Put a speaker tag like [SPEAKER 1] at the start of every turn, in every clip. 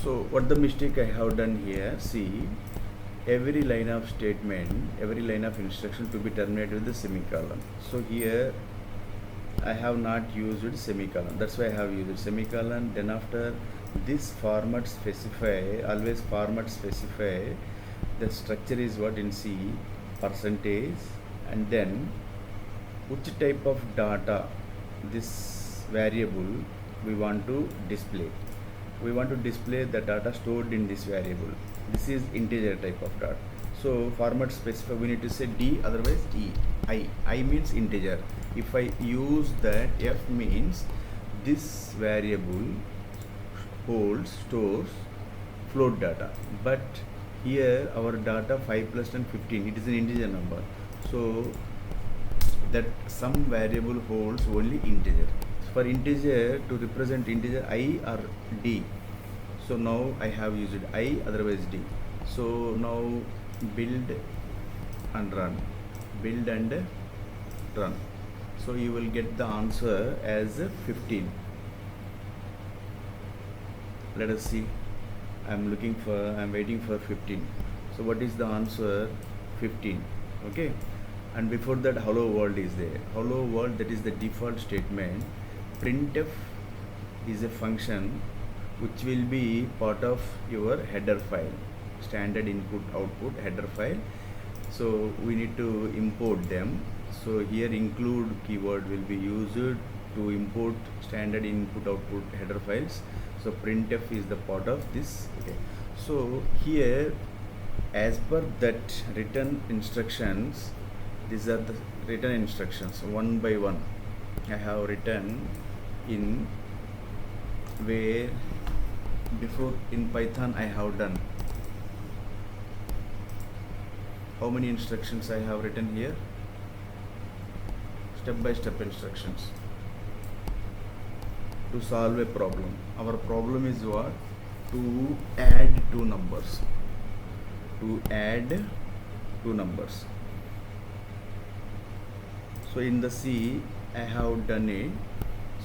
[SPEAKER 1] So what the mistake I have done here, see, every line of statement, every line of instruction to be terminated with the semicolon. So here I have not used semicolon, that's why I have used semicolon. Then after this format specify, always format specify the structure is what in C, percentage, and then which type of data this variable we want to display. We want to display the data stored in this variable. This is integer type of data. So format specify, we need to say D, otherwise E. I means integer. If I use that, F means this variable stores float data. But here our data 5 plus 10 15, it is an integer number. So that some variable holds only integer. For integer, to represent integer, I or D. So now I have used I, otherwise D. So now build and run, build and run. So you will get the answer as 15. Let us see. I'm waiting for 15. So what is the answer? 15. Okay. And before that, hello world is there. Hello world, that is the default statement. Printf is a function which will be part of your header file, standard input output header file. So we need to import them. So here include keyword will be used to import standard input output header files. So printf is the part of this. Okay. So here, as per that written instructions, these are the written instructions one by one. I have written in where before in Python I have done. How many instructions I have written here? Step by step instructions to solve a problem. Our problem is what? To add two numbers. To add two numbers. So in the C, I have done it.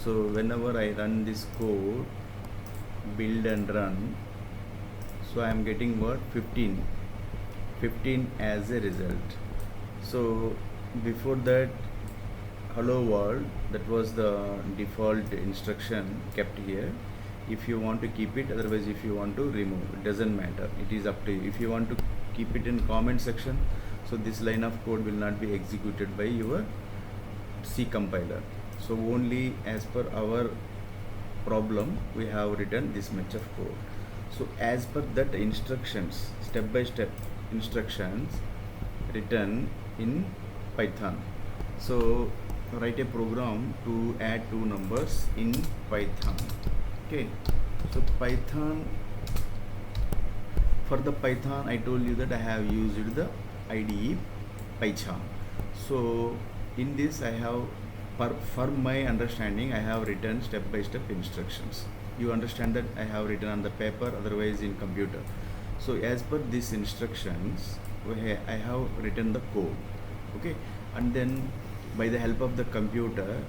[SPEAKER 1] So whenever I run this code, build and run, so I am getting what? 15 as a result. So before that, hello world, that was the default instruction kept here. If you want to keep it, otherwise if you want to remove, it doesn't matter, it is up to you. If you want to keep it in comment section, so this line of code will not be executed by your C compiler. So only as per our problem we have written this much of code. So as per that instructions, step by step instructions written in Python. So write a program to add two numbers in Python. Okay. So Python, for the Python I told you that I have used the IDE PyCharm. So in this I have, for my understanding, I have written step by step instructions. You understand that I have written on the paper, otherwise in computer. So as per these instructions, I have written the code. Okay. And then by the help of the computer,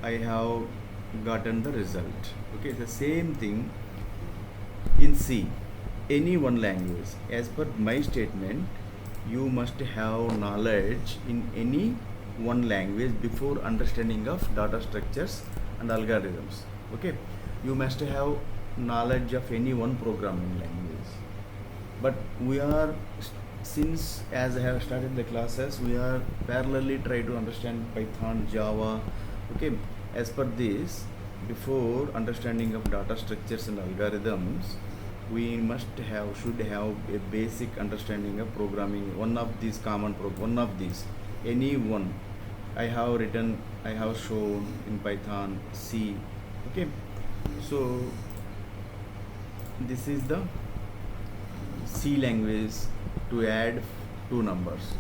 [SPEAKER 1] I have gotten the result. Okay. The same thing in C, any one language. As per my statement, you must have knowledge in any one language before understanding of data structures and algorithms. Okay. You must have knowledge of any one programming language. But we are, since as I have started the classes, we are parallelly try to understand Python, Java. Okay. As per this, before understanding of data structures and algorithms, we should have a basic understanding of programming. One of these common one of these, any one. I have shown in Python, C. Okay. So this is the C language to add two numbers.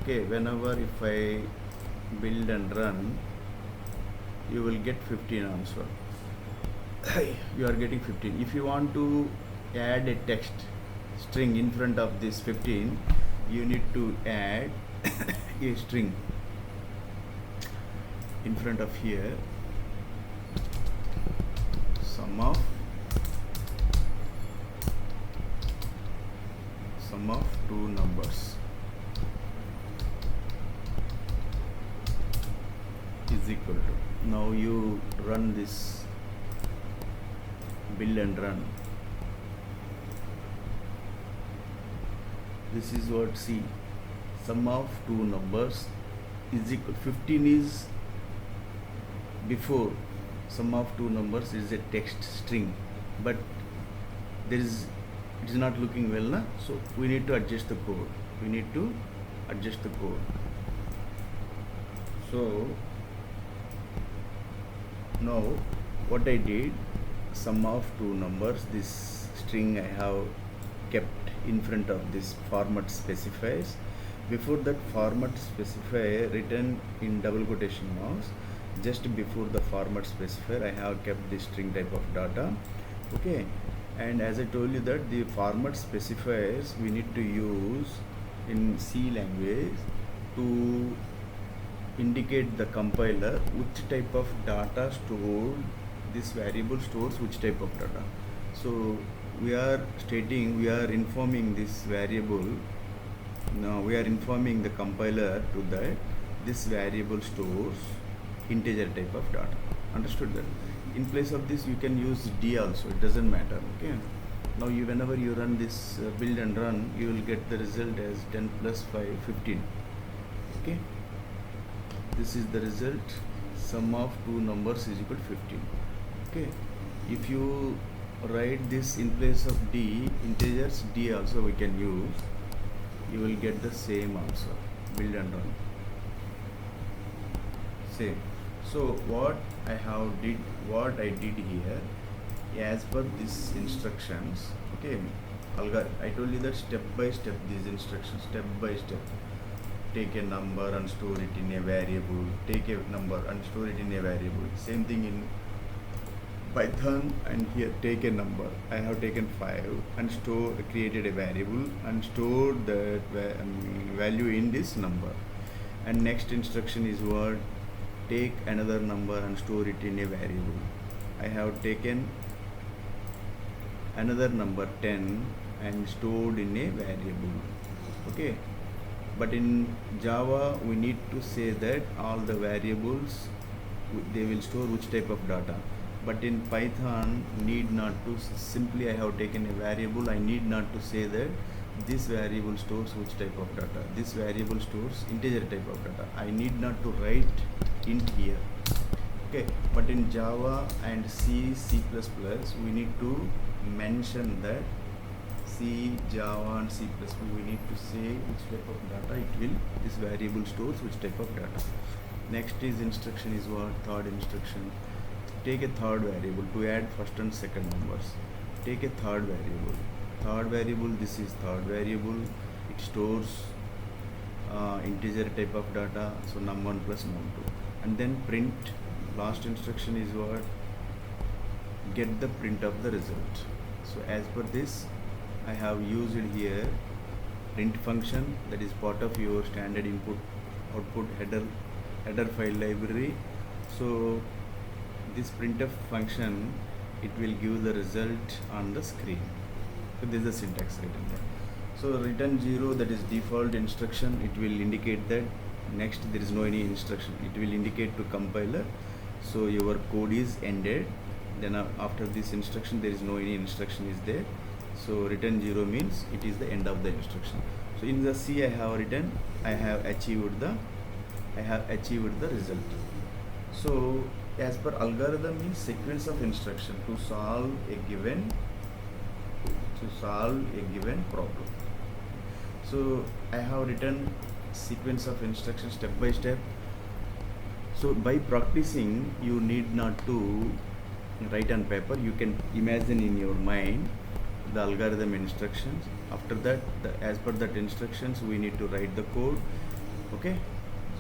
[SPEAKER 1] Okay. Whenever if I build and run, you will get 15 answer. You are getting 15. If you want to add a text string in front of this 15, you need to add a string in front of here, sum of Now you run this build and run. This is what, see, sum of two numbers is equal 15 is before sum of two numbers is a text string, but it is not looking well, na? So we need to adjust the code. So now what I did, sum of two numbers, this string I have kept in front of this format specifiers. Before that format specifier written in double quotation marks, just before the format specifier I have kept this string type of data. Okay, and as I told you that the format specifiers we need to use in C language to indicate the compiler which type of data stored, this variable stores which type of data. So we are informing this variable. Now we are informing the compiler to that this variable stores integer type of data. Understood that? In place of this you can use D also, it doesn't matter. Okay, now whenever you run this build and run, you will get the result as 10 plus 5 15. Okay, this is the result, sum of two numbers is equal to 15. Okay, if you write this in place of D, integers D also we can use, you will get the same answer. Build and run, same. So what I did here, as per these instructions, okay, I told you that step by step these instructions, step by step. Take a number and store it in a variable, take a number and store it in a variable. Same thing in Python, and here take a number. I have taken 5 and created a variable and stored that value in this number. And next instruction is what? Take another number and store it in a variable. I have taken another number 10 and stored in a variable. Okay, but in Java we need to say that all the variables they will store which type of data, but in Python need not to. Simply I have taken a variable, I need not to say that this variable stores which type of data, this variable stores integer type of data. I need not to write int here. Okay, but in Java and C++, we need to mention that C, Java and C++, we need to say which type of data this variable stores which type of data. Next is instruction is what? Third instruction. Take a third variable to add first and second numbers. Take a third variable, this is third variable, it stores integer type of data, so num1 plus num2, and then print. Last instruction is what? Get the print of the result. So as per this I have used here print function, that is part of your standard input output header file library. So this printf function, it will give the result on the screen. So this is the syntax written there. So return 0, that is default instruction, it will indicate that next there is no any instruction, it will indicate to compiler so your code is ended. Then after this instruction there is no any instruction is there, so return 0 means it is the end of the instruction. So in the C I have achieved the result. So as per algorithm means sequence of instruction to solve a given problem. So I have written sequence of instructions step by step. So by practicing you need not to write on paper, you can imagine in your mind the algorithm instructions. After that as per that instructions we need to write the code. Okay,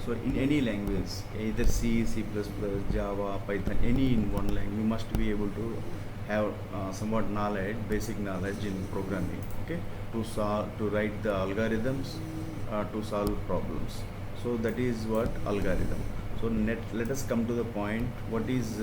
[SPEAKER 1] so in any language, either C, C++, Java, Python, any in one language, you must be able to have somewhat knowledge, basic knowledge in programming, okay, to write the algorithms to solve problems. So that is what algorithm. So let us come to the point, what is